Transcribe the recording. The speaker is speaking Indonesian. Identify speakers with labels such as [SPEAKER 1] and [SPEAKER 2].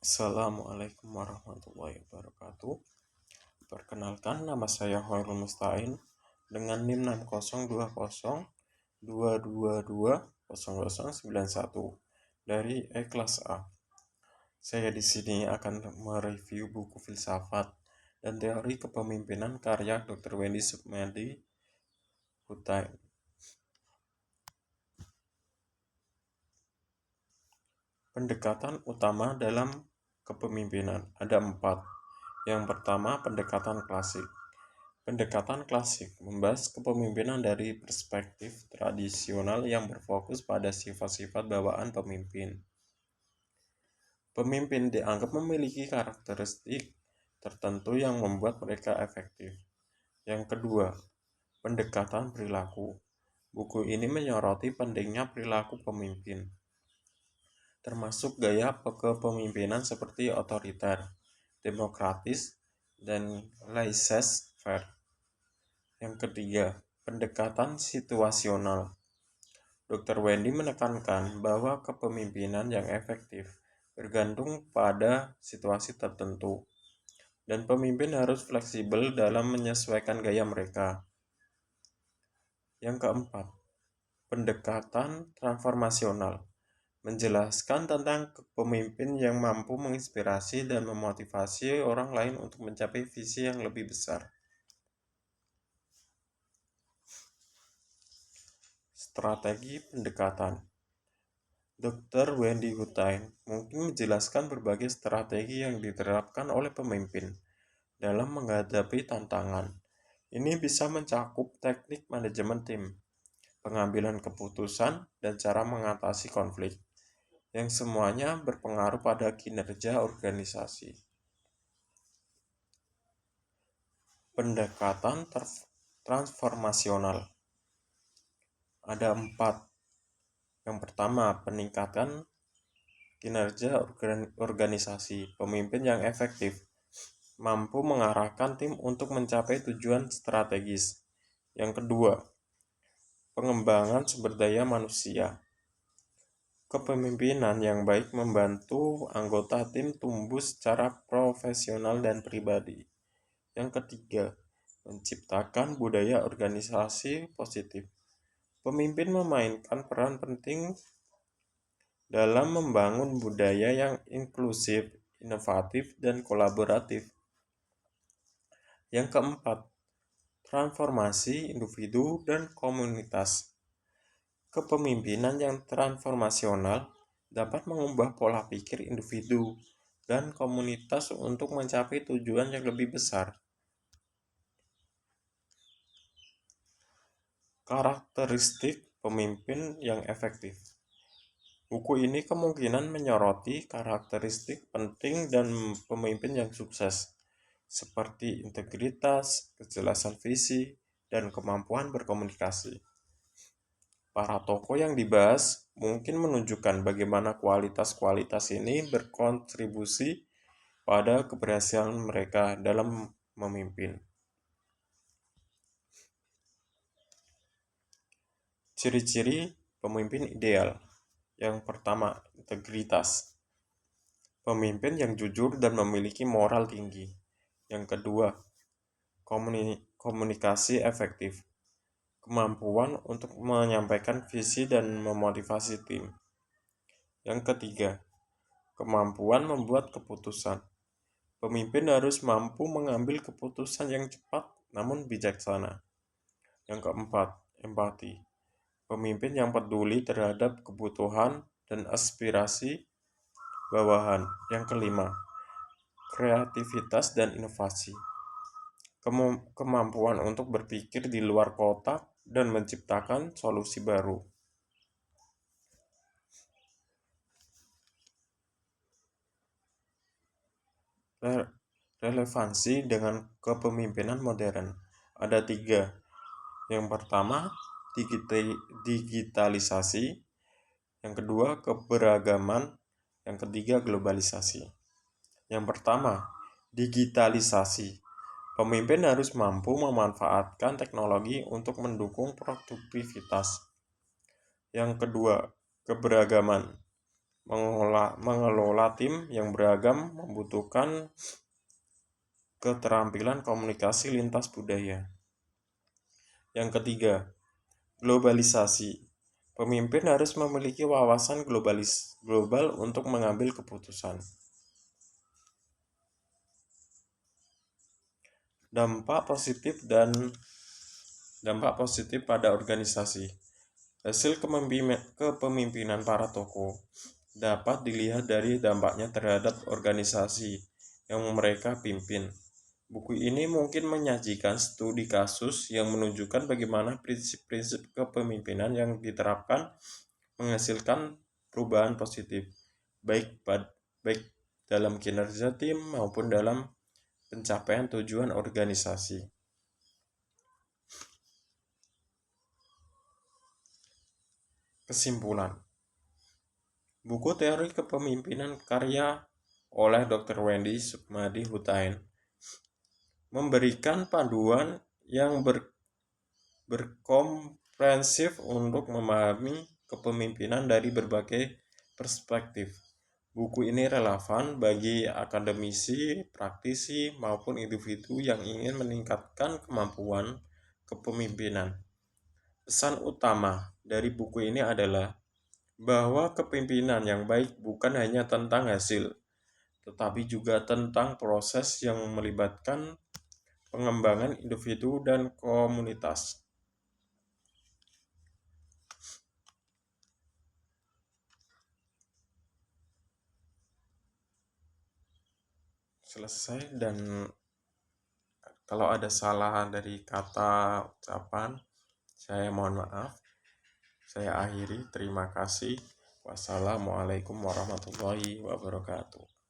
[SPEAKER 1] Assalamualaikum warahmatullahi wabarakatuh. Perkenalkan, nama saya Hoirul Mustain dengan NIM 602022220091 dari kelas A. Saya di sini akan mereview buku filsafat dan teori kepemimpinan karya Dr. Wendy Sukmadi Hutain. Pendekatan utama dalam kepemimpinan ada 4. Yang pertama, pendekatan klasik. Pendekatan klasik membahas kepemimpinan dari perspektif tradisional yang berfokus pada sifat-sifat bawaan pemimpin. Pemimpin dianggap memiliki karakteristik tertentu yang membuat mereka efektif. Yang kedua, pendekatan perilaku. Buku ini menyoroti pentingnya perilaku pemimpin, termasuk gaya kepemimpinan seperti otoriter, demokratis, dan laissez-faire. Yang ketiga, pendekatan situasional. Dr. Wendy menekankan bahwa kepemimpinan yang efektif bergantung pada situasi tertentu, dan pemimpin harus fleksibel dalam menyesuaikan gaya mereka. Yang keempat, pendekatan transformasional. Menjelaskan tentang pemimpin yang mampu menginspirasi dan memotivasi orang lain untuk mencapai visi yang lebih besar. Strategi pendekatan. Dr. Wendy Hutain mungkin menjelaskan berbagai strategi yang diterapkan oleh pemimpin dalam menghadapi tantangan. Ini bisa mencakup teknik manajemen tim, pengambilan keputusan, dan cara mengatasi konflik, yang semuanya berpengaruh pada kinerja organisasi. Pendekatan transformasional ada 4. Yang pertama, peningkatan kinerja organisasi. Pemimpin yang efektif mampu mengarahkan tim untuk mencapai tujuan strategis. Yang kedua, pengembangan sumber daya manusia. Kepemimpinan yang baik membantu anggota tim tumbuh secara profesional dan pribadi. Yang ketiga, menciptakan budaya organisasi positif. Pemimpin memainkan peran penting dalam membangun budaya yang inklusif, inovatif, dan kolaboratif. Yang keempat, transformasi individu dan komunitas. Kepemimpinan yang transformasional dapat mengubah pola pikir individu dan komunitas untuk mencapai tujuan yang lebih besar. Karakteristik pemimpin yang efektif. Buku ini kemungkinan menyoroti karakteristik penting dan pemimpin yang sukses, seperti integritas, kejelasan visi, dan kemampuan berkomunikasi. Para tokoh yang dibahas mungkin menunjukkan bagaimana kualitas-kualitas ini berkontribusi pada keberhasilan mereka dalam memimpin. Ciri-ciri pemimpin ideal. Yang pertama, integritas. Pemimpin yang jujur dan memiliki moral tinggi. Yang kedua, komunikasi efektif. Kemampuan untuk menyampaikan visi dan memotivasi tim. Yang ketiga, kemampuan membuat keputusan. Pemimpin harus mampu mengambil keputusan yang cepat namun bijaksana. Yang keempat, empati. Pemimpin yang peduli terhadap kebutuhan dan aspirasi bawahan. Yang kelima, kreativitas dan inovasi. Kemampuan untuk berpikir di luar kotak dan menciptakan solusi baru. Relevansi dengan kepemimpinan modern ada 3. Yang pertama, digitalisasi. Yang kedua, keberagaman. Yang ketiga, globalisasi. Yang pertama, digitalisasi. Pemimpin harus mampu memanfaatkan teknologi untuk mendukung produktivitas. Yang kedua, keberagaman. Mengelola tim yang beragam membutuhkan keterampilan komunikasi lintas budaya. Yang ketiga, globalisasi. Pemimpin harus memiliki wawasan global untuk mengambil keputusan. Dampak positif pada organisasi. Hasil kepemimpinan para tokoh dapat dilihat dari dampaknya terhadap organisasi yang mereka pimpin. Buku ini mungkin menyajikan studi kasus yang menunjukkan bagaimana prinsip-prinsip kepemimpinan yang diterapkan menghasilkan perubahan positif, baik dalam kinerja tim maupun dalam pencapaian tujuan organisasi. Kesimpulan. Buku Teori Kepemimpinan karya oleh Dr. Wendy Sukmadi Hutain memberikan panduan yang berkomprehensif untuk memahami kepemimpinan dari berbagai perspektif. Buku ini relevan bagi akademisi, praktisi, maupun individu yang ingin meningkatkan kemampuan kepemimpinan. Pesan utama dari buku ini adalah bahwa kepemimpinan yang baik bukan hanya tentang hasil, tetapi juga tentang proses yang melibatkan pengembangan individu dan komunitas. Selesai, dan kalau ada salah dari kata ucapan, saya mohon maaf. Saya akhiri, terima kasih. Wassalamualaikum warahmatullahi wabarakatuh.